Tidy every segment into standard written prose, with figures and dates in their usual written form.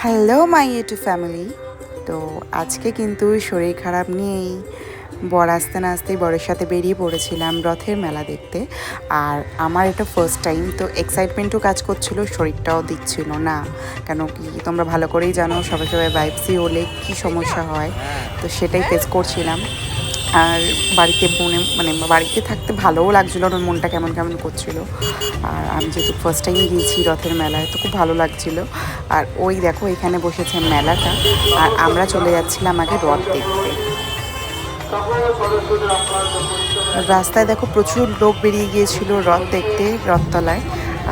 Hello my YouTube family. তো আজকে কিন্তু শরীর খারাপ নিয়েই বর আসতে না আসতেই বরের সাথে বেরিয়ে পড়েছিলাম রথের মেলা দেখতে। আর আমার এটা ফার্স্ট টাইম, তো এক্সাইটমেন্টও কাজ করছিল, শরীরটাও দিচ্ছিল না। কেন কি তোমরা ভালো করেই জানো, সবাই সবাই বাইপসি হলে কী সমস্যা হয়, তো সেটাই ফেস করছিলাম। আর বাড়িতে বাড়িতে থাকতে ভালোও লাগছিলো, ওর মনটা কেমন কেমন করছিল। আর আমি যেহেতু ফার্স্ট টাইম গিয়েছি রথের মেলায়, তো খুব ভালো লাগছিলো। আর ওই দেখো এখানে বসেছে মেলাটা, আর আমরা চলে যাচ্ছিলাম আগে রথ দেখতে। রাস্তায় দেখো প্রচুর লোক বেরিয়ে গিয়েছিল রথ দেখতে, রথতলায়।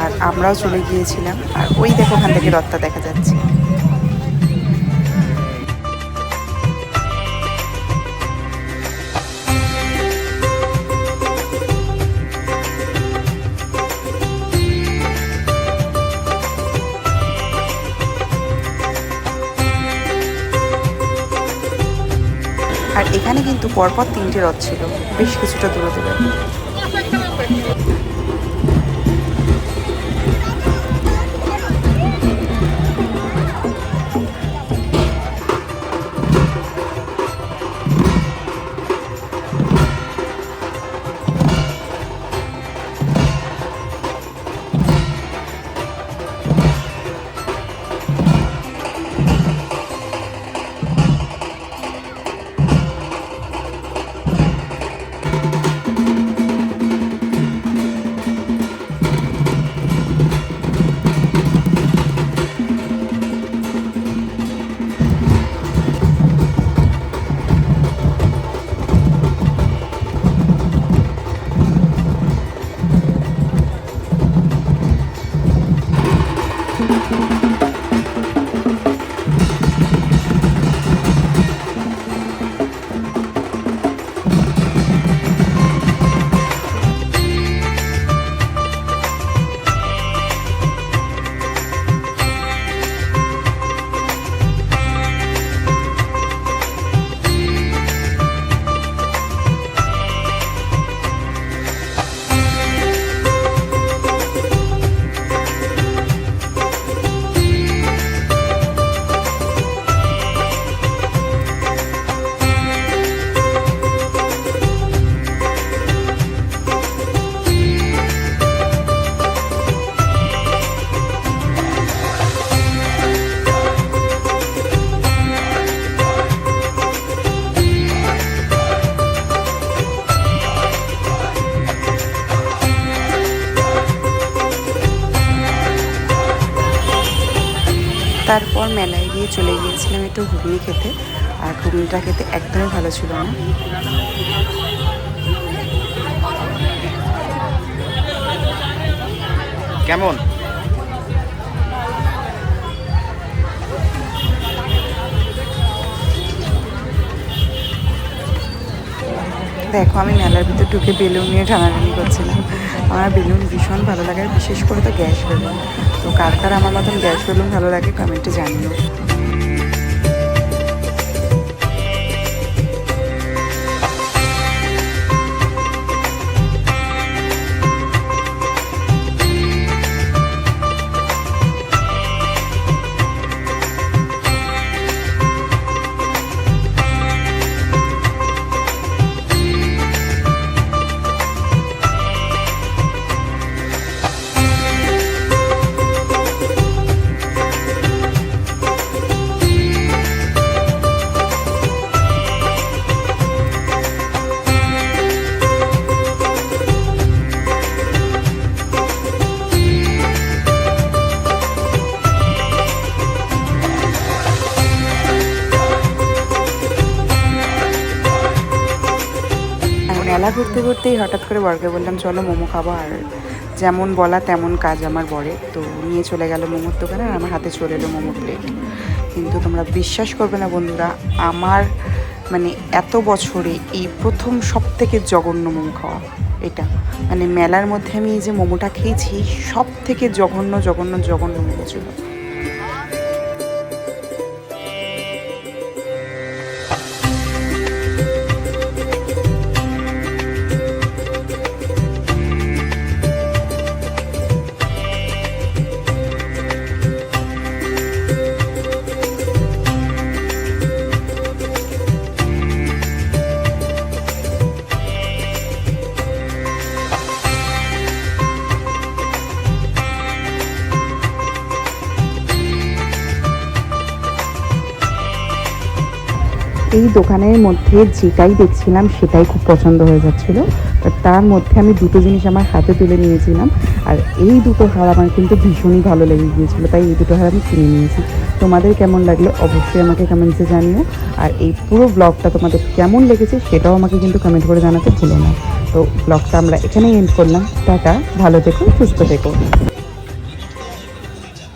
আর আমরাও চলে গিয়েছিলাম, আর ওই দেখো ওখান থেকে রথটা দেখা যাচ্ছে। আর এখানে কিন্তু পরপর 3টে রথ ছিল, বেশ কিছুটা দূরে দূরে। তারপর মেলায় গিয়ে চলে গিয়েছিলাম একটু ঘুগনি খেতে, আর ঘুগনিটা খেতে একদমই ভালো ছিল না। কেমন? দেখো আমি মেলার ভিতর ঢুকে বেলুন নিয়ে টানাটানি করছিলাম। আমার বেলুন ভীষণ ভালো লাগে, আর বিশেষ করে তো গ্যাস বেলুন। তো কার কার আমার মতন গ্যাস বেলুন ভালো লাগে কমেন্টে জানিও। মেলা ঘুরতে ঘুরতেই হঠাৎ করে বরকে বললাম চলো মোমো খাবো, আর যেমন বলা তেমন কাজ আমার বরে। তো নিয়ে চলে গেল মোমোর দোকানে, আর আমার হাতে চলে এলো মোমো প্লেট। কিন্তু তোমরা বিশ্বাস করবে না বন্ধুরা, আমার এত বছরে এই প্রথম সব থেকে জঘন্য মোমো খাওয়া এটা। মেলার মধ্যে আমি এই যে মোমোটা খেয়েছি, সব থেকে জঘন্য জঘন্য জঘন্য মোমো ছিল। এই দোকানের মধ্যে যেটাই দেখছিলাম সেটাই খুব পছন্দ হয়ে যাচ্ছিলো। তার মধ্যে আমি দুটো জিনিস আমার হাতে তুলে নিয়েছিলাম, আর এই দুটো হার আমার কিন্তু ভীষণই ভালো লেগে গিয়েছিলো, তাই এই দুটো হার আমি কিনে নিয়েছি। তোমাদের কেমন লাগলো অবশ্যই আমাকে কমেন্টসে জানিও, আর এই পুরো ব্লগটা তোমাদের কেমন লেগেছে সেটাও আমাকে কিন্তু কমেন্ট করে জানাতে ভুলো না। তো ব্লগটা আমরা এখানেই এন্ড করলাম। টাটা, ভালো থেকো, সুস্থ থেকো।